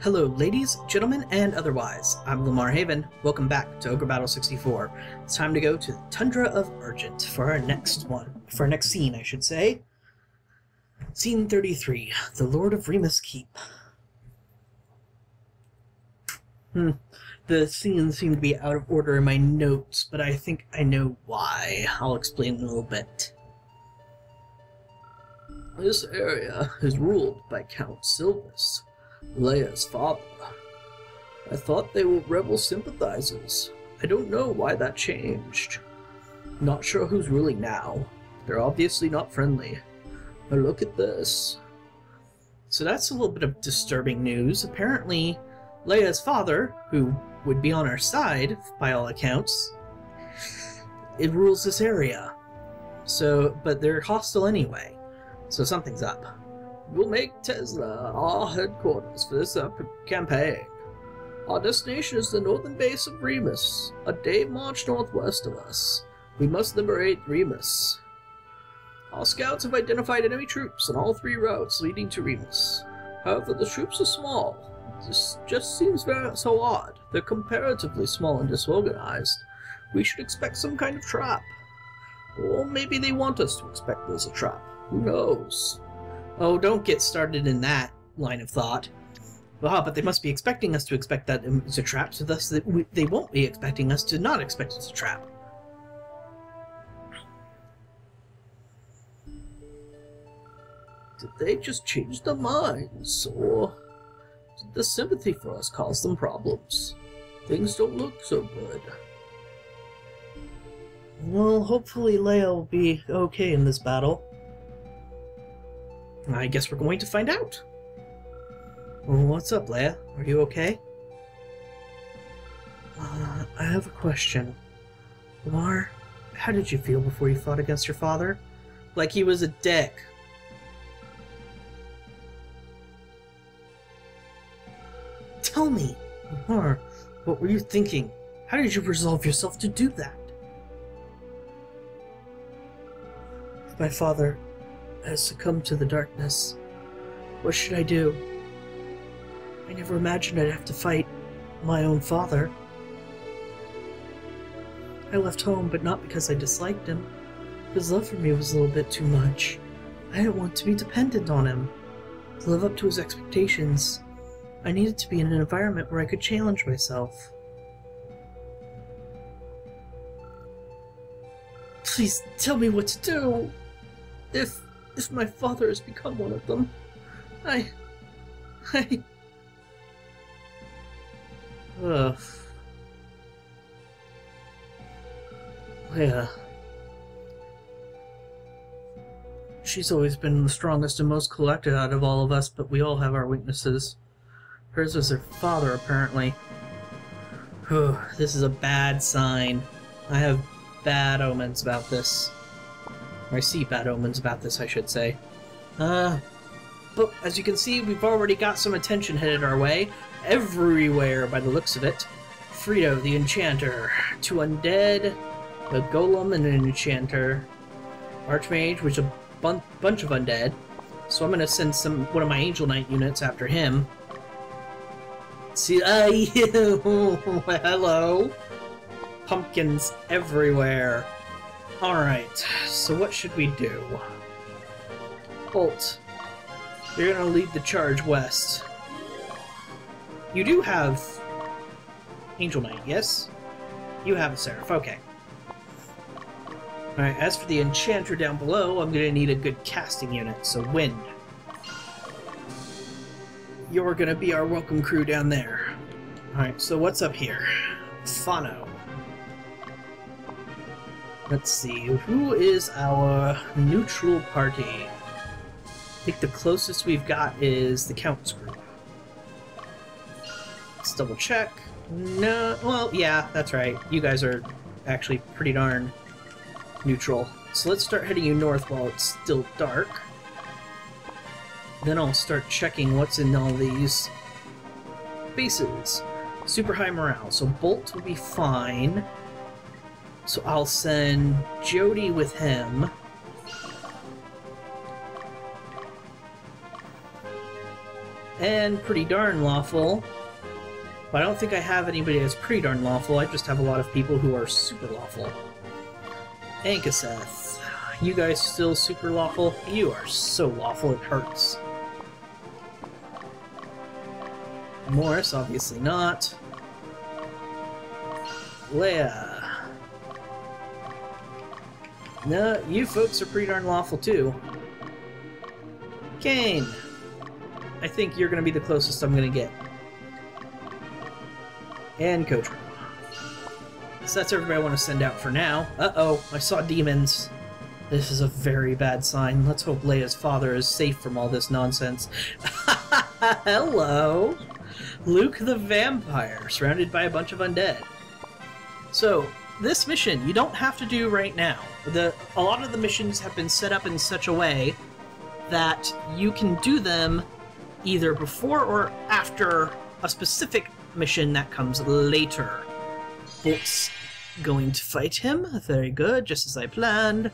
Hello ladies, gentlemen, and otherwise. I'm Lamar Haven. Welcome back to Ogre Battle 64. It's time to go to the Tundra of Argent for our next one. For our next scene, I should say. Scene 33, The Lord of Remus Keep. The scenes seem to be out of order in my notes, but I think I know why. I'll explain in a little bit. This area is ruled by Count Silvus, Leia's father. I thought they were rebel sympathizers. I don't know why that changed. Not sure who's ruling now. They're obviously not friendly. But look at this. So that's a little bit of disturbing news. Apparently, Leia's father, who would be on our side, by all accounts, it rules this area. So, but they're hostile anyway. So something's up. We'll make Tesla our headquarters for this campaign. Our destination is the northern base of Remus, a day march northwest of us. We must liberate Remus. Our scouts have identified enemy troops on all three routes leading to Remus. However, the troops are small. This just seems so odd. They're comparatively small and disorganized. We should expect some kind of trap. Or maybe they want us to expect there's a trap. Who knows? Oh, don't get started in that line of thought. Well, but they must be expecting us to expect that it's a trap, so thus they won't be expecting us to not expect it's a trap. Did they just change their minds, or did the sympathy for us cause them problems? Things don't look so good. Well, hopefully Leia will be okay in this battle. I guess we're going to find out. Well, what's up, Leia? Are you okay? I have a question. Lamar, how did you feel before you fought against your father? Like he was a dick. Tell me, Lamar, what were you thinking? How did you resolve yourself to do that? My father has succumbed to the darkness. What should I do? I never imagined I'd have to fight my own father. I left home, but not because I disliked him. His love for me was a little bit too much. I didn't want to be dependent on him. To live up to his expectations, I needed to be in an environment where I could challenge myself. Please tell me what to do! If my father has become one of them, Ugh. Leia. She's always been the strongest and most collected out of all of us, but we all have our weaknesses. Hers was her father, apparently. This is a bad sign. I have bad omens about this. Or I see bad omens about this, I should say. But as you can see, we've already got some attention headed our way. Everywhere, by the looks of it. Frito, the Enchanter. 2 undead. A Golem and an Enchanter. Archmage, which is a bunch of undead. So I'm going to send one of my Angel Knight units after him. See, hello. Pumpkins everywhere. Alright, so what should we do? Bolt, you're gonna lead the charge west. You do have Angel Knight, yes? You have a Seraph, okay. Alright, as for the Enchanter down below, I'm gonna need a good casting unit, so Wind. You're gonna be our welcome crew down there. Alright, so what's up here? Fano. Let's see, who is our neutral party? I think the closest we've got is the Count's group. Let's double check. No, well, yeah, that's right. You guys are actually pretty darn neutral. So let's start heading you north while it's still dark. Then I'll start checking what's in all these bases. Super high morale, so Bolt will be fine. So I'll send Jody with him. And pretty darn lawful. But I don't think I have anybody that's pretty darn lawful. I just have a lot of people who are super lawful. Ankaseth. You guys still super lawful? You are so lawful, it hurts. Morris, obviously not. Leia. No, you folks are pretty darn lawful too. Kane. I think you're going to be the closest I'm going to get. And Kotro. So that's everybody I want to send out for now. Uh-oh, I saw demons. This is a very bad sign. Let's hope Leia's father is safe from all this nonsense. Hello! Luke the Vampire, surrounded by a bunch of undead. So, this mission you don't have to do right now. A lot of the missions have been set up in such a way that you can do them either before or after a specific mission that comes later. Bolt's going to fight him. Very good, just as I planned.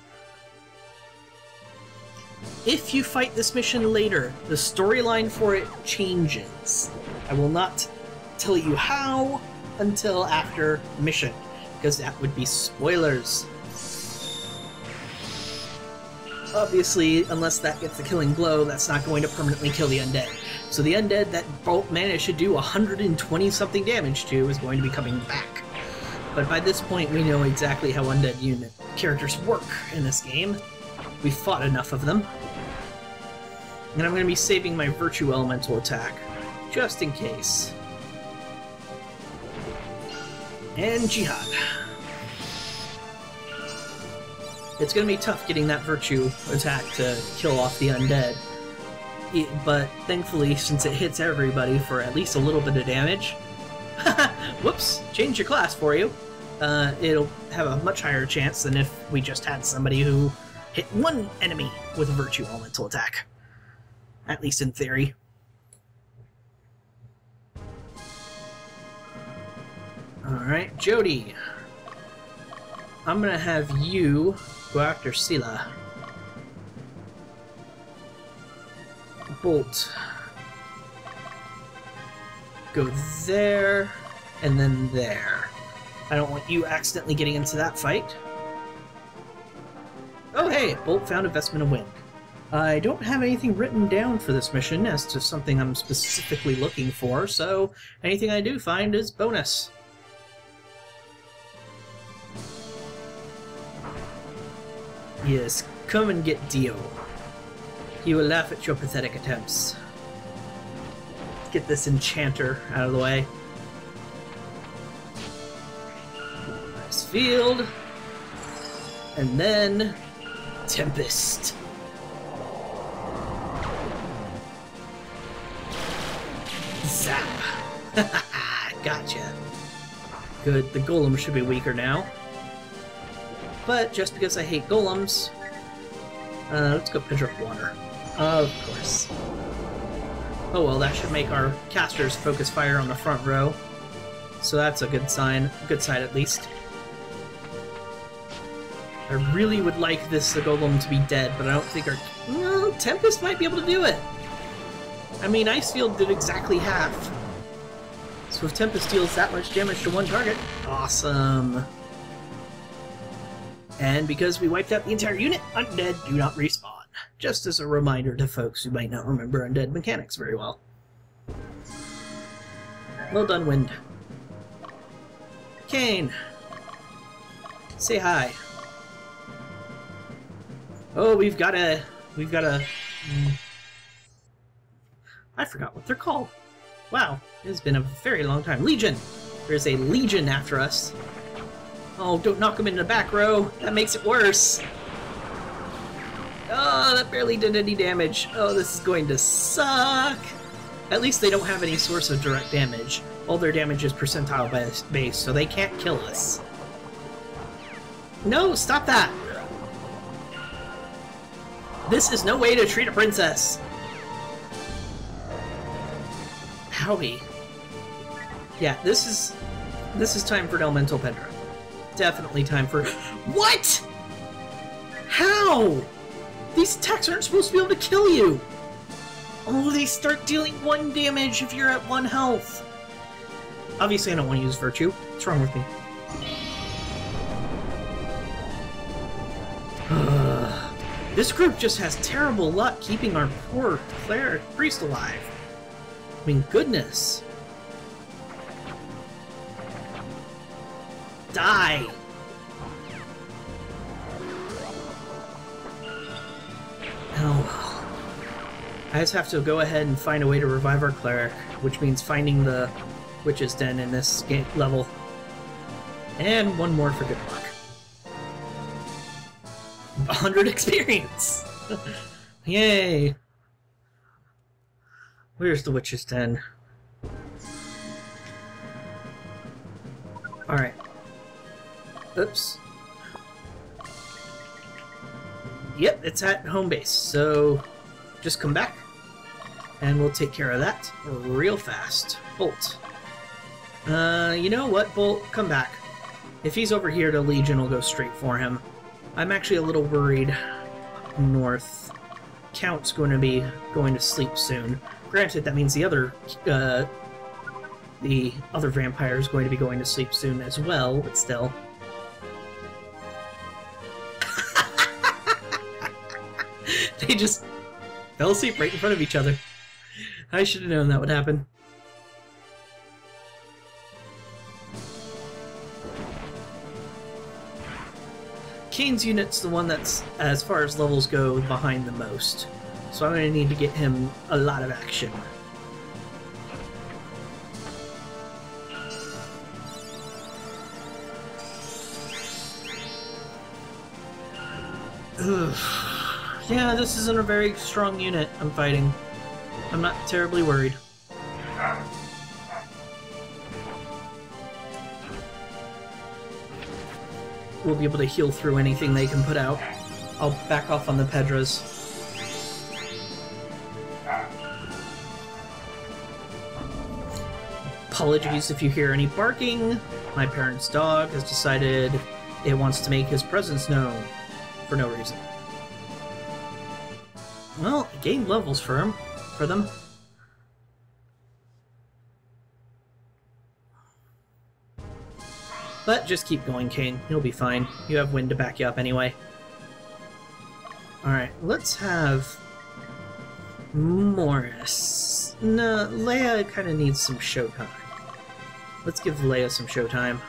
If you fight this mission later, the storyline for it changes. I will not tell you how until after mission, because that would be spoilers. Obviously, unless that gets the killing blow, that's not going to permanently kill the undead. So the undead that Bolt managed to do 120-something damage to is going to be coming back. But by this point, we know exactly how undead unit characters work in this game. We've fought enough of them. And I'm going to be saving my Virtue Elemental attack, just in case. And Jihad. It's going to be tough getting that Virtue attack to kill off the undead. But thankfully, since it hits everybody for at least a little bit of damage... Whoops! Change your class for you. It'll have a much higher chance than if we just had somebody who hit one enemy with a Virtue Elemental attack. At least in theory. Alright, Jody. I'm gonna have you go after Sela. Bolt. Go there, and then there. I don't want you accidentally getting into that fight. Oh hey, Bolt found a Vestment of Wind. I don't have anything written down for this mission as to something I'm specifically looking for, so anything I do find is bonus. Yes, come and get Dio. He will laugh at your pathetic attempts. Get this enchanter out of the way. Nice field. And then... Tempest. Zap! Gotcha. Good, the golem should be weaker now. But just because I hate golems... let's go pitch up water. Of course. Oh well, that should make our casters focus fire on the front row. So that's a good sign. Good sign at least. I really would like this golem to be dead, but I don't think our... Well, Tempest might be able to do it! I mean, Ice Field did exactly half. So if Tempest deals that much damage to one target, awesome! And because we wiped out the entire unit, undead do not respawn. Just as a reminder to folks who might not remember undead mechanics very well. Well done, Wind. Kane! Say hi. Oh, we've got a... I forgot what they're called. Wow, it's been a very long time. Legion! There's a Legion after us. Oh, don't knock him in the back row. That makes it worse. Oh, that barely did any damage. Oh, this is going to suck. At least they don't have any source of direct damage. All their damage is percentile based, so they can't kill us. No, stop that! This is no way to treat a princess! Howie. Yeah, this is time for an Elemental Pendra. Definitely time for... What?! How?! These attacks aren't supposed to be able to kill you! Oh, they start dealing 1 damage if you're at 1 health. Obviously, I don't want to use Virtue. What's wrong with me? This group just has terrible luck keeping our poor cleric priest alive. I mean, goodness. Die! Oh. I just have to go ahead and find a way to revive our cleric, which means finding the witch's den in this level. And 1 more for good luck. 100 experience! Yay! Where's the witch's den? Alright. Oops. Yep, it's at home base, so just come back and we'll take care of that real fast. Bolt. You know what, Bolt? Come back. If he's over here, the Legion will go straight for him. I'm actually a little worried north. Count's going to be going to sleep soon. Granted, that means the other vampire is going to be going to sleep soon as well, but still. They just fell asleep right in front of each other. I should have known that would happen. Kane's unit's the one that's, as far as levels go, behind the most. So I'm going to need to get him a lot of action. Ugh. Yeah, this isn't a very strong unit I'm fighting. I'm not terribly worried. We'll be able to heal through anything they can put out. I'll back off on the Pedras. Apologies if you hear any barking. My parents' dog has decided it wants to make his presence known for no reason. Well, I gained levels for them. But just keep going, Kane. You'll be fine. You have wind to back you up anyway. Alright, let's have Morris. No, Leia kind of needs some showtime. Let's give Leia some showtime.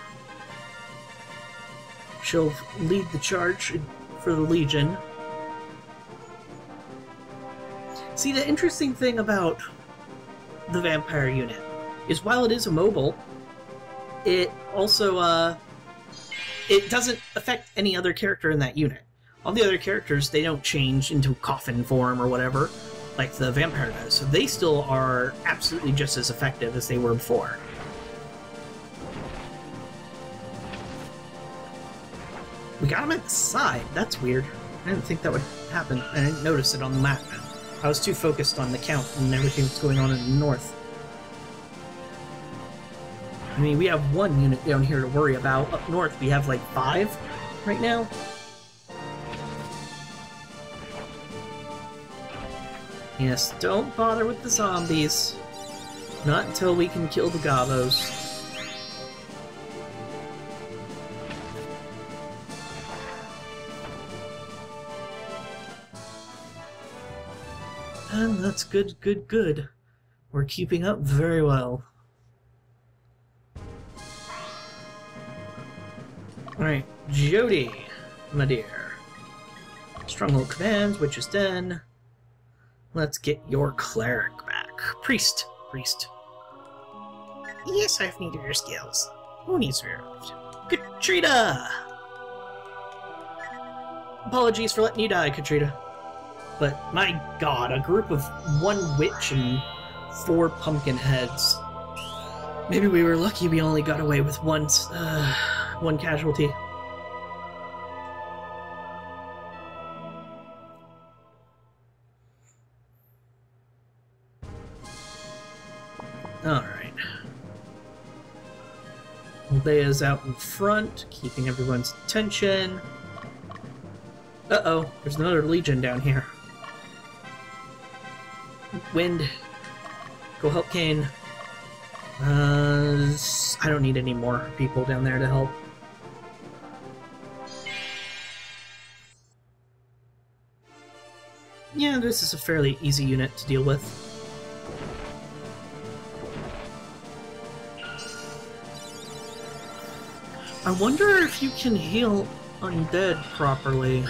She'll lead the charge for the Legion. See, the interesting thing about the vampire unit is while it is immobile, it also, it doesn't affect any other character in that unit. All the other characters, they don't change into coffin form or whatever, like the vampire does. So they still are absolutely just as effective as they were before. We got him at the side. That's weird. I didn't think that would happen. I didn't notice it on the map. I was too focused on the count and everything that's going on in the north. I mean, we have 1 unit down here to worry about. Up north, we have like 5 right now. Yes, don't bother with the zombies. Not until we can kill the gobos. And that's good, good, good. We're keeping up very well. Alright, Jody, my dear. Stronghold commands, Witch's Den. Let's get your cleric back. Priest. Yes, I've need of your skills. Who needs removed? Katrina! Apologies for letting you die, Katrina. But, my god, a group of 1 witch and 4 pumpkin heads. Maybe we were lucky we only got away with one casualty. Alright. Leia's out in front, keeping everyone's attention. Uh-oh, there's another Legion down here. Wind. Go help Kane. I don't need any more people down there to help. Yeah, this is a fairly easy unit to deal with. I wonder if you can heal undead properly.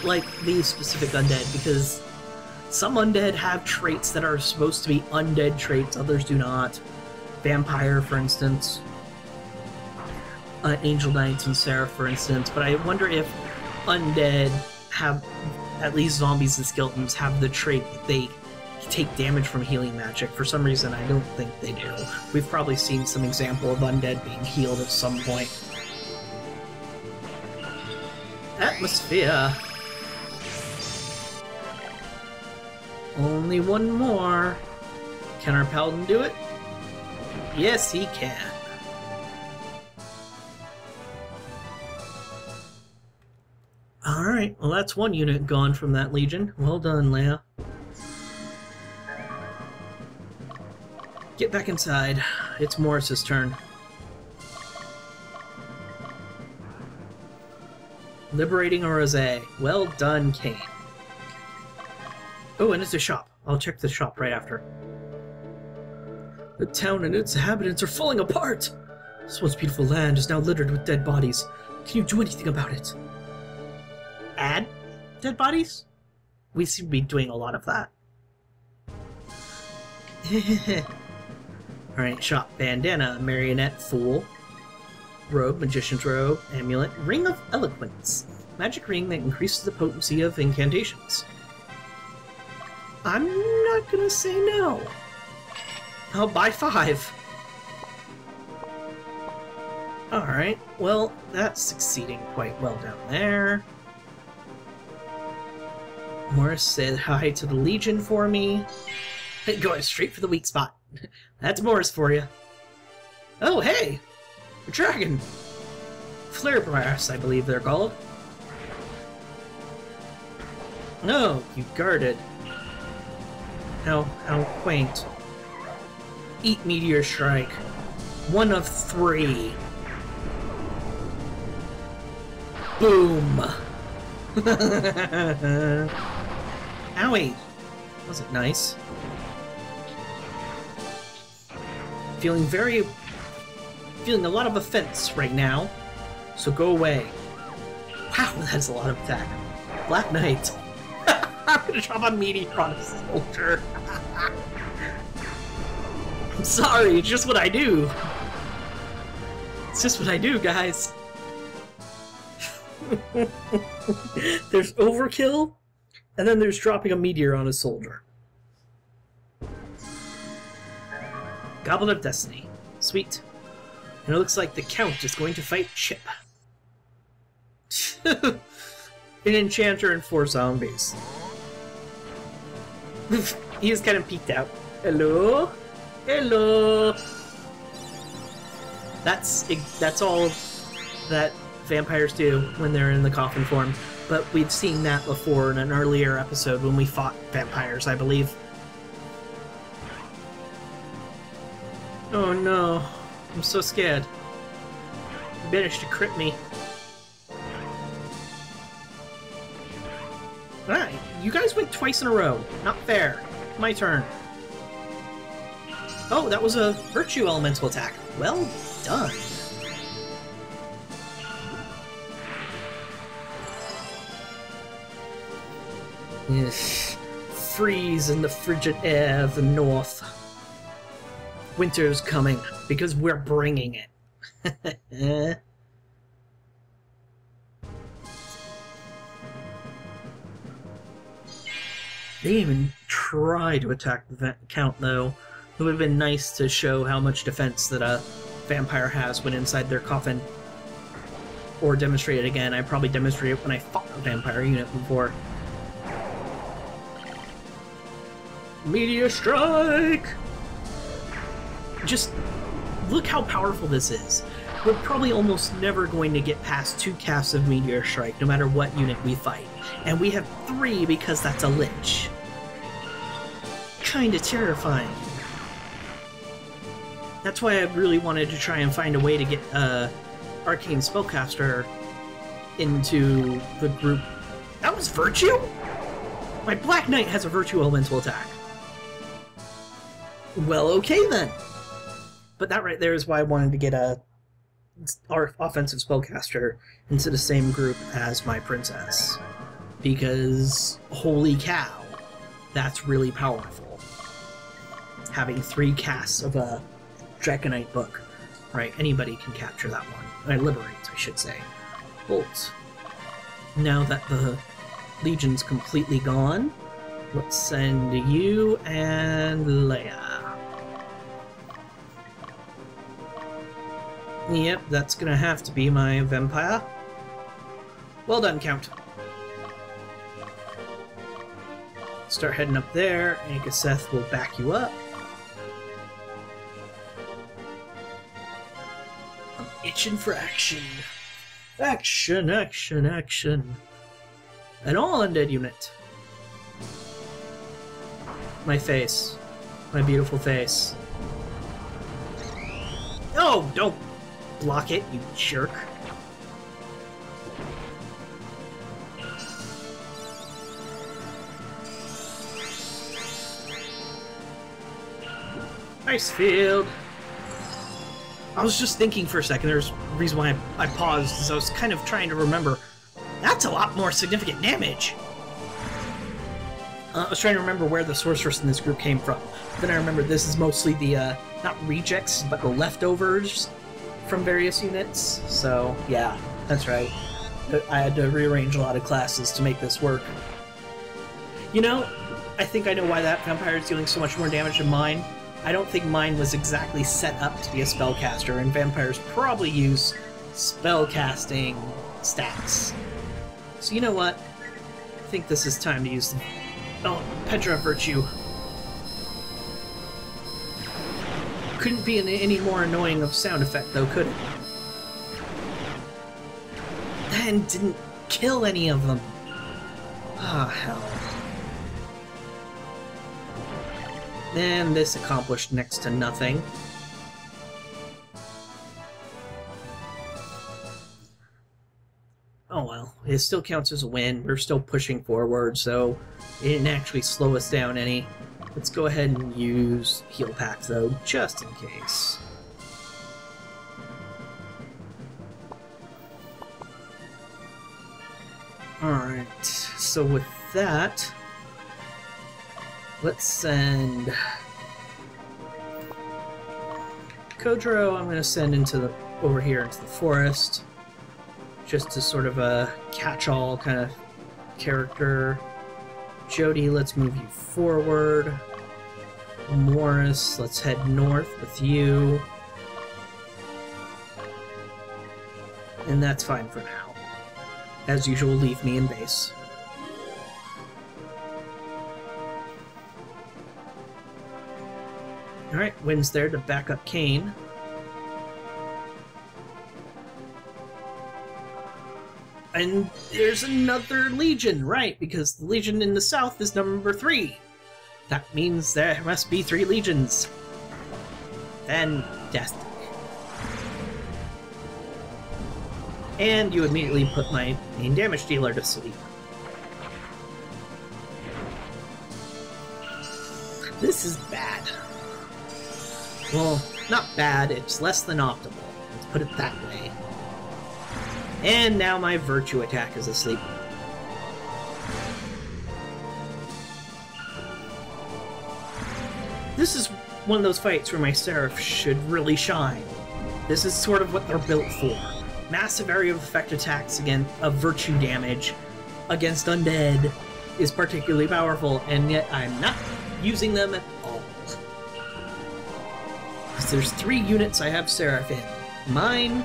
Like these specific undead, because some undead have traits that are supposed to be undead traits, others do not. Vampire, for instance. Angel Knights and Seraph, for instance. But I wonder if undead have, at least zombies and skeletons, have the trait that they take damage from healing magic. For some reason, I don't think they do. We've probably seen some example of undead being healed at some point. Atmosphere. Only one more. Can our paladin do it? Yes, he can. Alright, well that's one unit gone from that legion. Well done, Leia. Get back inside. It's Morris's turn. Liberating a rosé. Well done, Kane. Oh, and it's a shop. I'll check the shop right after. The town and its inhabitants are falling apart! This once beautiful land is now littered with dead bodies. Can you do anything about it? Add dead bodies? We seem to be doing a lot of that. Alright, shop. Bandana, marionette, fool. Robe, magician's robe, amulet, ring of eloquence. Magic ring that increases the potency of incantations. I'm not gonna say no. I'll buy 5. Alright, well, that's succeeding quite well down there. Morris said hi to the Legion for me. Going straight for the weak spot. That's Morris for you. Oh, hey! A dragon! Flare brass, I believe they're called. No, you guarded. How quaint. Eat Meteor Strike. 1 of 3. Boom! Owie! Wasn't nice. Feeling a lot of offense right now, so go away. Wow, that's a lot of attack. Black Knight. I'm gonna drop a meteor on a soldier. I'm sorry, it's just what I do. It's just what I do, guys. There's overkill, and then there's dropping a meteor on a soldier. Goblet of Destiny. Sweet. And it looks like the Count is going to fight Chip. An enchanter and 4 zombies. He is kind of peeked out. Hello? Hello? That's all that vampires do when they're in the coffin form. But we've seen that before in an earlier episode when we fought vampires, I believe. Oh no. I'm so scared. You managed to crit me. Alright, you guys went twice in a row. Not fair. My turn. Oh, that was a Virtue Elemental attack. Well done. Yes. Freeze in the frigid air of the north. Winter's coming, because we're bringing it. They didn't even try to attack the Count, though. It would have been nice to show how much defense that a vampire has when inside their coffin. Or demonstrate it again. I probably demonstrated it when I fought a vampire unit before. Meteor Strike! Just look how powerful this is. We're probably almost never going to get past 2 casts of Meteor Strike, no matter what unit we fight. And we have 3 because that's a Lich. kind of terrifying. That's why I really wanted to try and find a way to get Arcane Spellcaster into the group. That was Virtue? My Black Knight has a Virtue Elemental attack. Well, okay then. But that right there is why I wanted to get our offensive spellcaster into the same group as my princess. Because, holy cow, that's really powerful. Having 3 casts of a Draconite book. Right, anybody can capture that one. Liberate, I should say. Bolt. Now that the Legion's completely gone, let's send you and Leia. Yep, that's gonna have to be my vampire. Well done, Count. Start heading up there. Ankaseth will back you up. I'm itching for action. Action, action, action. An all-undead unit. My face. My beautiful face. Oh, don't block it, you jerk. Ice field. I was just thinking for a second, there's a reason why I paused, is I was kind of trying to remember. That's a lot more significant damage! I was trying to remember where the sorceress in this group came from. Then I remembered this is mostly the, not rejects, but the leftovers from various units. So, yeah, that's right. I had to rearrange a lot of classes to make this work. You know, I think I know why that vampire is dealing so much more damage than mine. I don't think mine was exactly set up to be a spellcaster, and vampires probably use spellcasting stats. So you know what? I think this is time to use the... Oh, Petra Virtue. Couldn't be any more annoying of sound effect, though, could it? And didn't kill any of them. Ah, hell. And this accomplished next to nothing. Oh well, it still counts as a win. We're still pushing forward, so it didn't actually slow us down any. Let's go ahead and use Heal Pack, though, just in case. Alright, so with that, let's send Kodro. I'm going to send over here into the forest, just to sort of a catch-all kind of character. Jody, let's move you forward. Morris, let's head north with you. And that's fine for now. As usual, leave me in base. Alright, Wynn's there to back up Kane. And there's another Legion, right, because the Legion in the south is number 3. That means there must be 3 Legions. Fantastic. And you immediately put my main damage dealer to sleep. This is bad. Well, not bad, it's less than optimal. Let's put it that way. And now my Virtue attack is asleep. This is one of those fights where my Seraph should really shine. This is sort of what they're built for. Massive area of effect attacks of Virtue damage against undead is particularly powerful, and yet I'm not using them at all. Because there's 3 units I have Seraph in. Mine,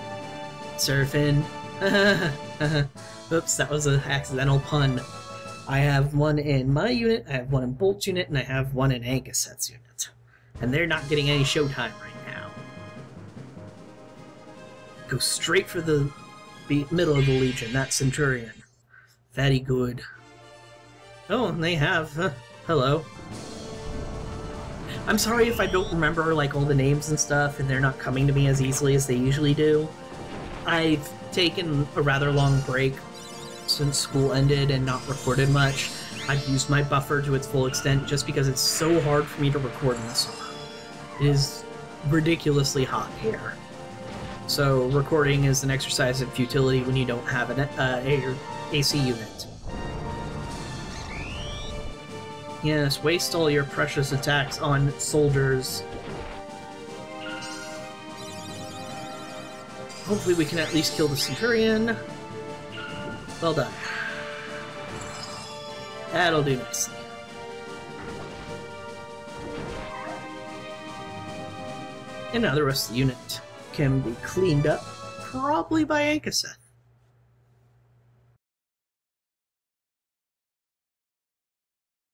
Seraphine. Oops, that was an accidental pun. I have one in my unit, I have one in Bolt's unit, and I have one in Ankaseth's unit. And they're not getting any showtime right now. Go straight for the middle of the Legion, that Centurion. Very good. Oh, and they have... hello. I'm sorry if I don't remember like all the names and stuff, and they're not coming to me as easily as they usually do. I've taken a rather long break since school ended and not recorded much. I've used my buffer to its full extent just because it's so hard for me to record in the summer. It is ridiculously hot here. So recording is an exercise in futility when you don't have an AC unit. Yes, waste all your precious attacks on soldiers. Hopefully we can at least kill the Centurion. Well done. That'll do nicely. And now the rest of the unit can be cleaned up, probably by Ankaseth.